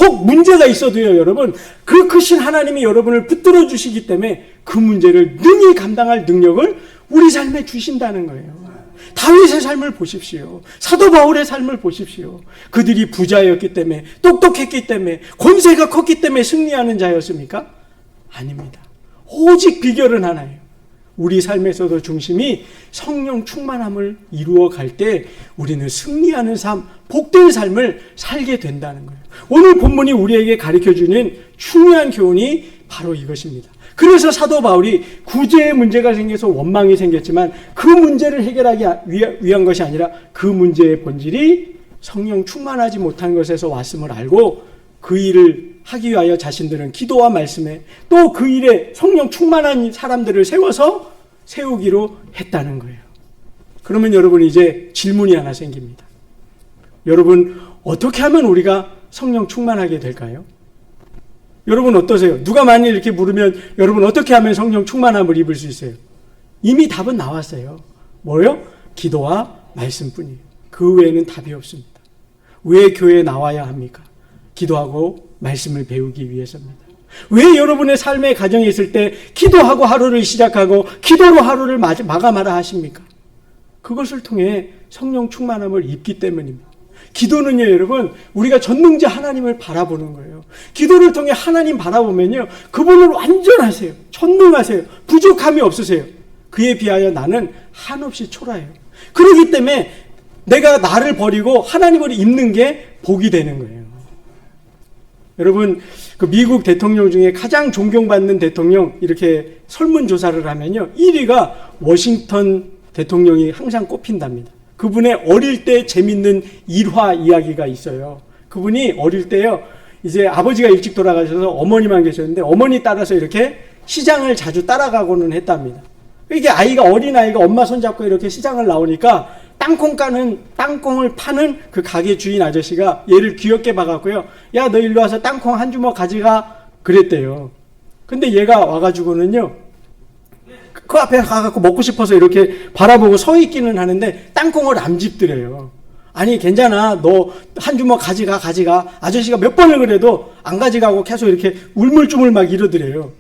혹 문제가 있어도요, 여러분, 그 크신 하나님이 여러분을 붙들어 주시기 때문에 그 문제를 능히 감당할 능력을 우리 삶에 주신다는 거예요. 다윗의 삶을 보십시오. 사도 바울의 삶을 보십시오. 그들이 부자였기 때문에, 똑똑했기 때문에, 권세가 컸기 때문에 승리하는 자였습니까? 아닙니다. 오직 비결은 하나예요. 우리 삶에서도 중심이 성령 충만함을 이루어 갈 때 우리는 승리하는 삶, 복된 삶을 살게 된다는 거예요. 오늘 본문이 우리에게 가르쳐주는 중요한 교훈이 바로 이것입니다. 그래서 사도 바울이 구제의 문제가 생겨서 원망이 생겼지만 그 문제를 해결하기 위한 것이 아니라 그 문제의 본질이 성령 충만하지 못한 것에서 왔음을 알고 그 일을 하기 위하여 자신들은 기도와 말씀에 또 그 일에 성령 충만한 사람들을 세우기로 했다는 거예요. 그러면 여러분, 이제 질문이 하나 생깁니다. 여러분, 어떻게 하면 우리가 성령 충만하게 될까요? 여러분 어떠세요? 누가 만일 이렇게 물으면 여러분 어떻게 하면 성령 충만함을 입을 수 있어요? 이미 답은 나왔어요. 뭐요? 기도와 말씀뿐이에요. 그 외에는 답이 없습니다. 왜 교회에 나와야 합니까? 기도하고 말씀을 배우기 위해서입니다. 왜 여러분의 삶의 가정에 있을 때 기도하고 하루를 시작하고 기도로 하루를 마감하라 하십니까? 그것을 통해 성령 충만함을 입기 때문입니다. 기도는요, 여러분, 우리가 전능자 하나님을 바라보는 거예요. 기도를 통해 하나님 바라보면요, 그분을 완전하세요. 전능하세요. 부족함이 없으세요. 그에 비하여 나는 한없이 초라해요. 그렇기 때문에 내가 나를 버리고 하나님을 입는 게 복이 되는 거예요. 여러분, 그 미국 대통령 중에 가장 존경받는 대통령 이렇게 설문조사를 하면요, 1위가 워싱턴 대통령이 항상 꼽힌답니다. 그분의 어릴 때 재밌는 일화 이야기가 있어요. 그분이 어릴 때요, 이제 아버지가 일찍 돌아가셔서 어머니만 계셨는데 어머니 따라서 이렇게 시장을 자주 따라가고는 했답니다. 이게 어린 아이가 엄마 손잡고 이렇게 시장을 나오니까 땅콩을 파는 그 가게 주인 아저씨가 얘를 귀엽게 봐갖고요, 야, 너 일로 와서 땅콩 한 주먹 가져가 그랬대요. 근데 얘가 와가지고는요, 그 앞에 가갖고 먹고 싶어서 이렇게 바라보고 서 있기는 하는데 땅콩을 안 집더래요. 아니, 괜찮아, 너 한 주먹 가져가. 아저씨가 몇 번을 그래도 안 가져가고 계속 이렇게 울물쭈물 막 이러더래요.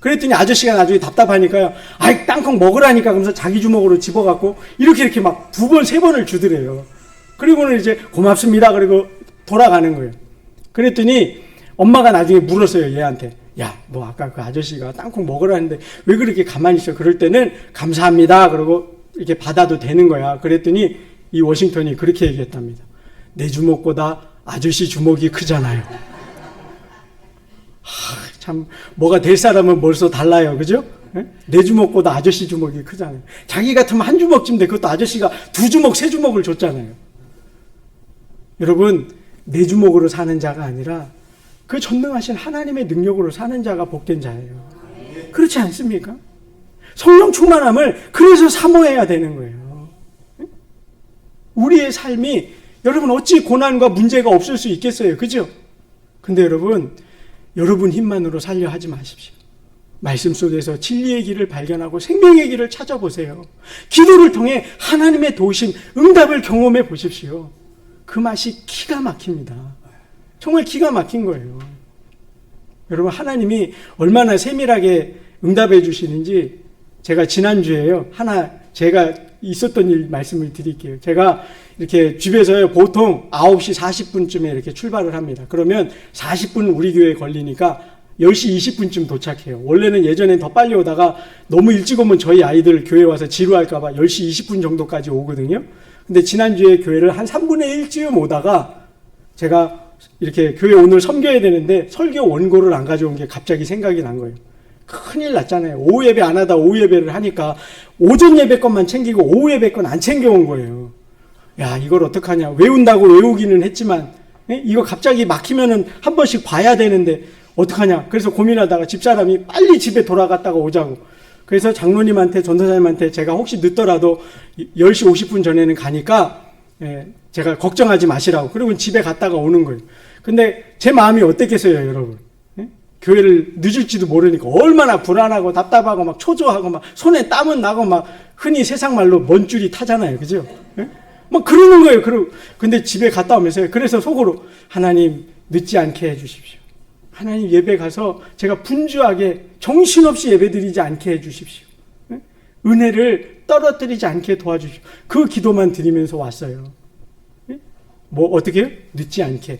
그랬더니 아저씨가 나중에 답답하니까요, 아이, 땅콩 먹으라니까 그러면서 자기 주먹으로 집어갖고 이렇게 막 2번, 3번을 주더래요. 그리고는 이제 고맙습니다 그리고 돌아가는 거예요. 그랬더니 엄마가 나중에 물었어요, 얘한테. 야, 너 아까 그 아저씨가 땅콩 먹으라는데 왜 그렇게 가만히 있어? 그럴 때는 감사합니다 그러고 이렇게 받아도 되는 거야. 그랬더니 이 워싱턴이 그렇게 얘기했답니다. 내 주먹보다 아저씨 주먹이 크잖아요. 참, 뭐가 될 사람은 벌써 달라요. 그죠? 내 주먹보다 아저씨 주먹이 크잖아요. 자기 같으면 한 주먹쯤 돼. 그것도 아저씨가 2주먹, 3주먹을 줬잖아요. 여러분, 내 주먹으로 사는 자가 아니라 그 전능하신 하나님의 능력으로 사는 자가 복된 자예요. 그렇지 않습니까? 성령 충만함을 그래서 사모해야 되는 거예요. 우리의 삶이 여러분 어찌 고난과 문제가 없을 수 있겠어요. 그죠? 근데 여러분 힘만으로 살려 하지 마십시오. 말씀 속에서 진리의 길을 발견하고 생명의 길을 찾아보세요. 기도를 통해 하나님의 도우심, 응답을 경험해 보십시오. 그 맛이 기가 막힙니다. 정말 기가 막힌 거예요. 여러분, 하나님이 얼마나 세밀하게 응답해 주시는지 제가 지난주에요. 제가 있었던 일 말씀을 드릴게요. 제가 이렇게 집에서요, 보통 9시 40분쯤에 이렇게 출발을 합니다. 그러면 40분 우리 교회에 걸리니까 10시 20분쯤 도착해요. 원래는 예전엔 더 빨리 오다가 너무 일찍 오면 저희 아이들 교회 와서 지루할까봐 10시 20분 정도까지 오거든요. 근데 지난주에 교회를 한 3분의 1쯤 오다가 제가 이렇게 교회 오늘 섬겨야 되는데 설교 원고를 안 가져온 게 갑자기 생각이 난 거예요. 큰일 났잖아요. 오후 예배 안 하다 오후 예배를 하니까 오전 예배 것만 챙기고 오후 예배 건 안 챙겨온 거예요. 야, 이걸 어떡하냐. 외운다고 외우기는 했지만 이거 갑자기 막히면은 한 번씩 봐야 되는데 어떡하냐. 그래서 고민하다가 집사람이 빨리 집에 돌아갔다가 오자고. 그래서 장로님한테, 전도사님한테 제가 혹시 늦더라도 10시 50분 전에는 가니까 제가 걱정하지 마시라고. 그리고 집에 갔다가 오는 거예요. 근데 제 마음이 어땠겠어요, 여러분? 교회를 늦을지도 모르니까 얼마나 불안하고 답답하고 막 초조하고 막 손에 땀은 나고 막 흔히 세상 말로 먼줄이 타잖아요. 그죠? 막 그러는 거예요. 근데 집에 갔다 오면서 그래서 속으로 하나님 늦지 않게 해 주십시오. 하나님 예배 가서 제가 분주하게 정신없이 예배 드리지 않게 해 주십시오. 은혜를 떨어뜨리지 않게 도와주십시오. 그 기도만 드리면서 왔어요. 뭐 어떻게 해요? 늦지 않게.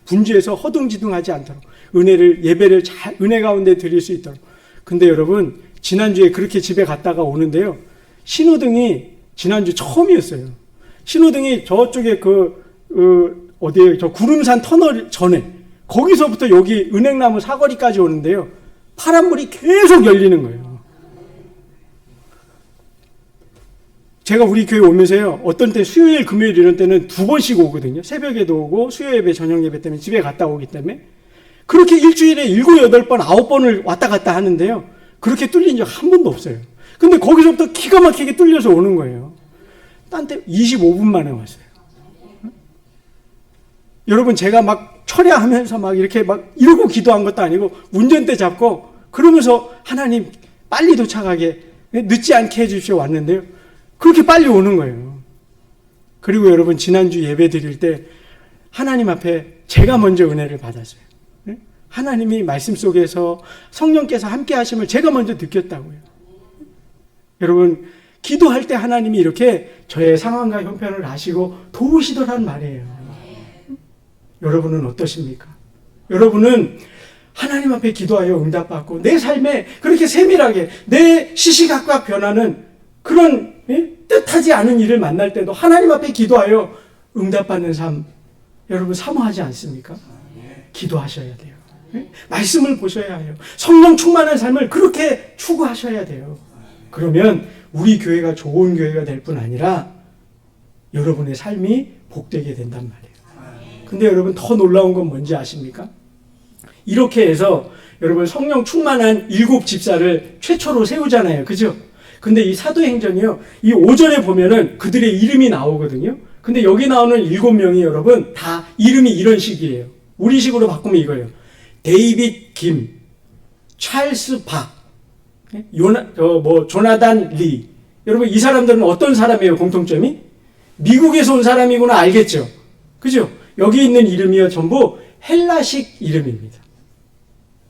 분주해서 허둥지둥하지 않도록. 예배를 잘 은혜 가운데 드릴 수 있도록. 근데 여러분, 지난주에 그렇게 집에 갔다가 오는데요. 신호등이 지난주 처음이었어요. 신호등이 저쪽에 어디에 저 구름산 터널 전에 거기서부터 여기 은행나무 사거리까지 오는데요. 파란불이 계속 열리는 거예요. 제가 우리 교회 오면서요. 어떤 때 수요일, 금요일 이런 때는 2번씩 오거든요. 새벽에도 오고 수요 예배, 저녁 예배 때문에 집에 갔다 오기 때문에 그렇게 일주일에 7, 8번, 9번을 왔다 갔다 하는데요. 그렇게 뚫린 적 한 번도 없어요. 근데 거기서부터 기가 막히게 뚫려서 오는 거예요. 딴 때 25분 만에 왔어요. 여러분, 제가 막 철야하면서 막 이렇게 막 이러고 기도한 것도 아니고 운전대 잡고 그러면서 하나님 빨리 도착하게 늦지 않게 해주십시오 왔는데요. 그렇게 빨리 오는 거예요. 그리고 여러분, 지난주 예배 드릴 때 하나님 앞에 제가 먼저 은혜를 받았어요. 하나님이 말씀 속에서 성령께서 함께 하심을 제가 먼저 느꼈다고요. 여러분, 기도할 때 하나님이 이렇게 저의 상황과 형편을 아시고 도우시더란 말이에요. 여러분은 어떠십니까? 여러분은 하나님 앞에 기도하여 응답받고 내 삶에 그렇게 세밀하게 내 시시각각 변하는 그런 뜻하지 않은 일을 만날 때도 하나님 앞에 기도하여 응답받는 삶, 여러분 사모하지 않습니까? 기도하셔야 돼요. 말씀을 보셔야 해요. 성령 충만한 삶을 그렇게 추구하셔야 돼요. 그러면 우리 교회가 좋은 교회가 될 뿐 아니라 여러분의 삶이 복되게 된단 말이에요. 근데 여러분, 더 놀라운 건 뭔지 아십니까? 이렇게 해서 여러분 성령 충만한 7 집사를 최초로 세우잖아요. 그죠? 근데 이 사도행전이요, 이 5절에 보면은 그들의 이름이 나오거든요. 근데 여기 나오는 7명이 여러분 다 이름이 이런 식이에요. 우리식으로 바꾸면 이거예요. 데이빗 김, 찰스 박, 조나단 리. 여러분, 이 사람들은 어떤 사람이에요? 공통점이? 미국에서 온 사람이구나 알겠죠? 그죠? 여기 있는 이름이요, 전부 헬라식 이름입니다.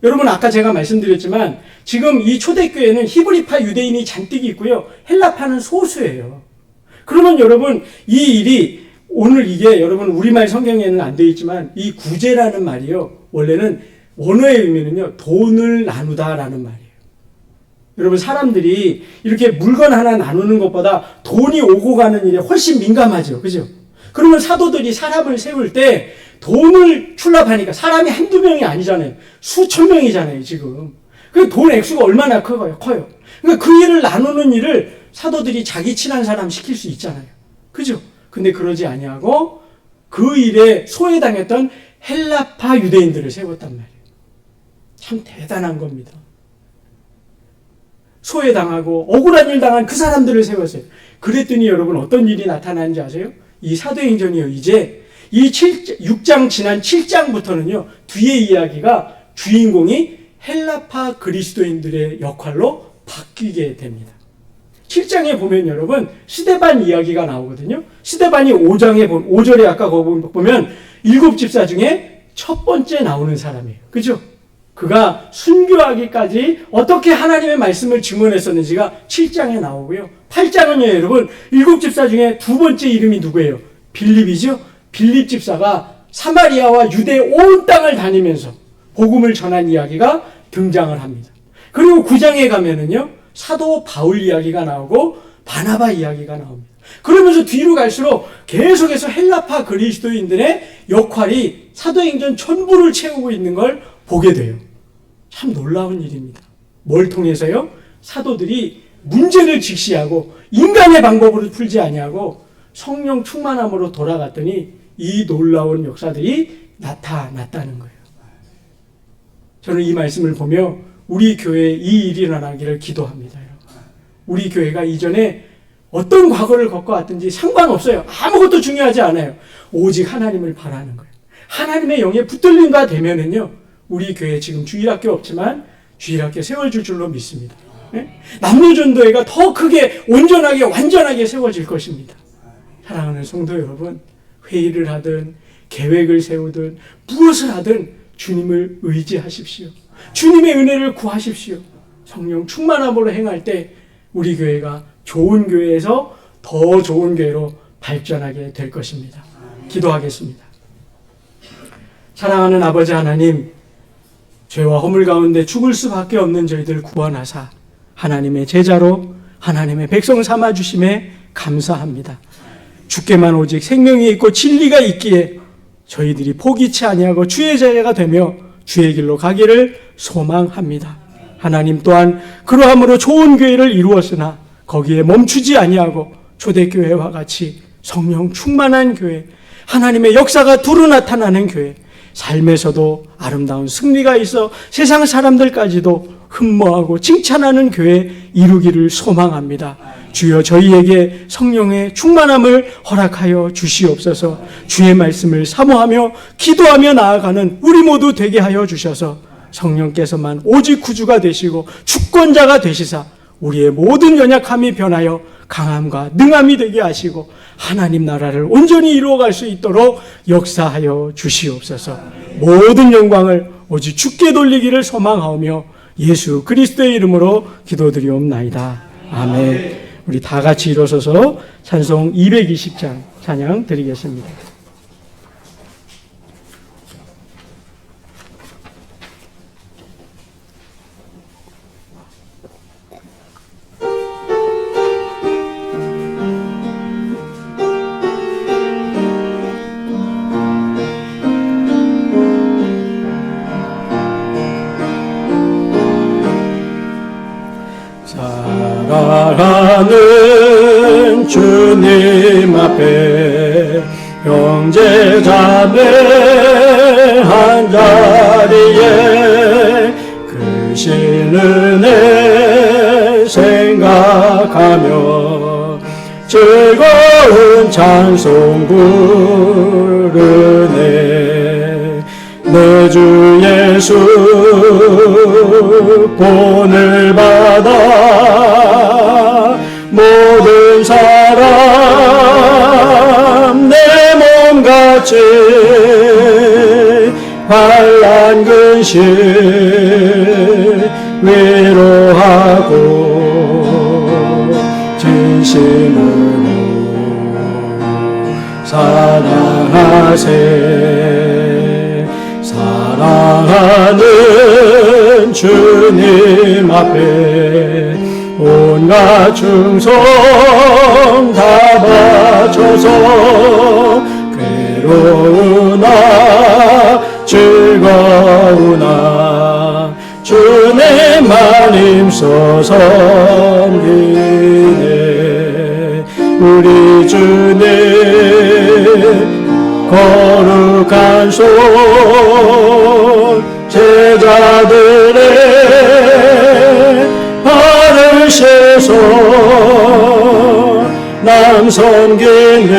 여러분, 아까 제가 말씀드렸지만 지금 이 초대교회는 히브리파 유대인이 잔뜩 있고요, 헬라파는 소수예요. 그러면 여러분, 이 일이 오늘 이게 여러분 우리말 성경에는 안 되어 있지만 이 구제라는 말이요, 원래는 원어의 의미는요, 돈을 나누다라는 말이에요. 여러분, 사람들이 이렇게 물건 하나 나누는 것보다 돈이 오고 가는 일에 훨씬 민감하죠. 그죠? 그러면 사도들이 사람을 세울 때 돈을 출납하니까 사람이 한두 명이 아니잖아요. 수천 명이잖아요, 지금. 그 돈 액수가 얼마나 커요. 그러니까 그 일을 나누는 일을 사도들이 자기 친한 사람 시킬 수 있잖아요. 그죠? 근데 그러지 아니하고 그 일에 소외당했던 헬라파 유대인들을 세웠단 말이에요. 참 대단한 겁니다. 소외당하고 억울한 일 당한 그 사람들을 세웠어요. 그랬더니 여러분 어떤 일이 나타나는지 아세요? 이 사도행전이요. 이제 이 6장 지난 7장부터는요. 뒤의 이야기가 주인공이 헬라파 그리스도인들의 역할로 바뀌게 됩니다. 7장에 보면 여러분 스데반 이야기가 나오거든요. 스데반이 5절에 아까 보면 7집사 중에 첫 번째 나오는 사람이에요. 그죠? 그가 순교하기까지 어떻게 하나님의 말씀을 증언했었는지가 7장에 나오고요. 8장은요, 여러분, 7집사 중에 두 번째 이름이 누구예요? 빌립이죠? 빌립 집사가 사마리아와 유대 온 땅을 다니면서 복음을 전한 이야기가 등장을 합니다. 그리고 9장에 가면은요, 사도 바울 이야기가 나오고 바나바 이야기가 나옵니다. 그러면서 뒤로 갈수록 계속해서 헬라파 그리스도인들의 역할이 사도행전 전부를 채우고 있는 걸 보게 돼요. 참 놀라운 일입니다. 뭘 통해서요? 사도들이 문제를 직시하고 인간의 방법으로 풀지 아니하고 성령 충만함으로 돌아갔더니 이 놀라운 역사들이 나타났다는 거예요. 저는 이 말씀을 보며 우리 교회에 이 일이 일어나기를 기도합니다. 우리 교회가 이전에 어떤 과거를 겪어왔든지 상관없어요. 아무것도 중요하지 않아요. 오직 하나님을 바라는 거예요. 하나님의 영에 붙들림과 되면은요, 우리 교회 지금 주일학교 없지만 주일학교 세워질 줄로 믿습니다. 네? 남녀전도회가 더 크게 온전하게 완전하게 세워질 것입니다. 사랑하는 성도 여러분, 회의를 하든 계획을 세우든 무엇을 하든 주님을 의지하십시오. 주님의 은혜를 구하십시오. 성령 충만함으로 행할 때 우리 교회가 좋은 교회에서 더 좋은 교회로 발전하게 될 것입니다. 기도하겠습니다. 사랑하는 아버지 하나님, 죄와 허물 가운데 죽을 수밖에 없는 저희들 구원하사 하나님의 제자로 하나님의 백성 삼아주심에 감사합니다. 주께만 오직 생명이 있고 진리가 있기에 저희들이 포기치 아니하고 주의 자녀가 되며 주의 길로 가기를 소망합니다. 하나님 또한 그러함으로 좋은 교회를 이루었으나 거기에 멈추지 아니하고 초대교회와 같이 성령 충만한 교회, 하나님의 역사가 두루 나타나는 교회, 삶에서도 아름다운 승리가 있어 세상 사람들까지도 흠모하고 칭찬하는 교회 이루기를 소망합니다. 주여 저희에게 성령의 충만함을 허락하여 주시옵소서. 주의 말씀을 사모하며 기도하며 나아가는 우리 모두 되게 하여 주셔서 성령께서만 오직 구주가 되시고 주권자가 되시사 우리의 모든 연약함이 변하여 강함과 능함이 되게 하시고 하나님 나라를 온전히 이루어갈 수 있도록 역사하여 주시옵소서. 모든 영광을 오직 주께 돌리기를 소망하오며 예수 그리스도의 이름으로 기도드리옵나이다. 아멘. 우리 다 같이 일어서서 찬송 220장 찬양 드리겠습니다. 사랑하는 주님 앞에 형제자매 한자리에 크신 은혜 생각하며 즐거운 찬송 부르네. 내 주 예수 본을 받아 모든 사람 내 몸같이 환난 근심 위로하고 진심으로 사랑하세. 사랑하는 주님 앞에 온갖 충성 다 바쳐서 괴로우나 즐거우나 주님만 힘써 섬기네. 우리 주님 거룩한 손 제자들의 발을 위해서 남 섬기는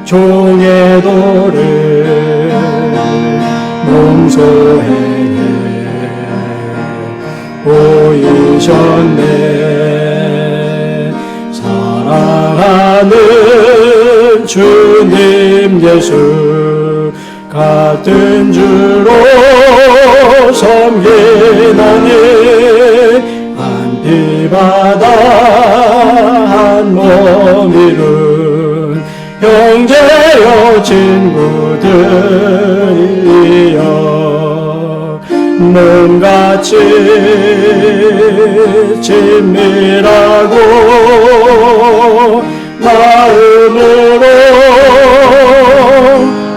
종의 도를 용서해 보이셨네. 사랑하는 주님 예수 같은 주로 섬기나니 한 피바다 한 몸 이룬 형제여 친구들이여 몸같이 친밀하고 마음으로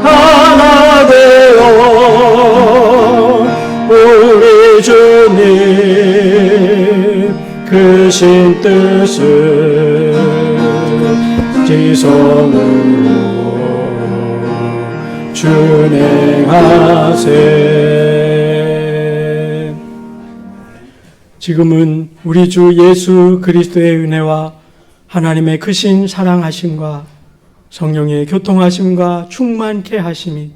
하나 되어 우리 주님 크신 뜻을 지성으로 준행하세. 지금은 우리 주 예수 그리스도의 은혜와 하나님의 크신 사랑하심과 성령의 교통하심과 충만케 하심이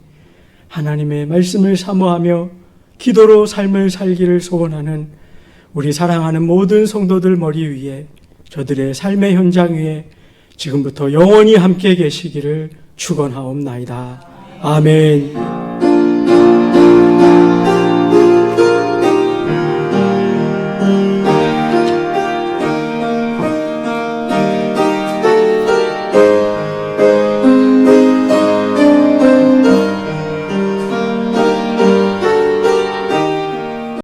하나님의 말씀을 사모하며 기도로 삶을 살기를 소원하는 우리 사랑하는 모든 성도들 머리 위에 저들의 삶의 현장 위에 지금부터 영원히 함께 계시기를 축원하옵나이다. 아멘.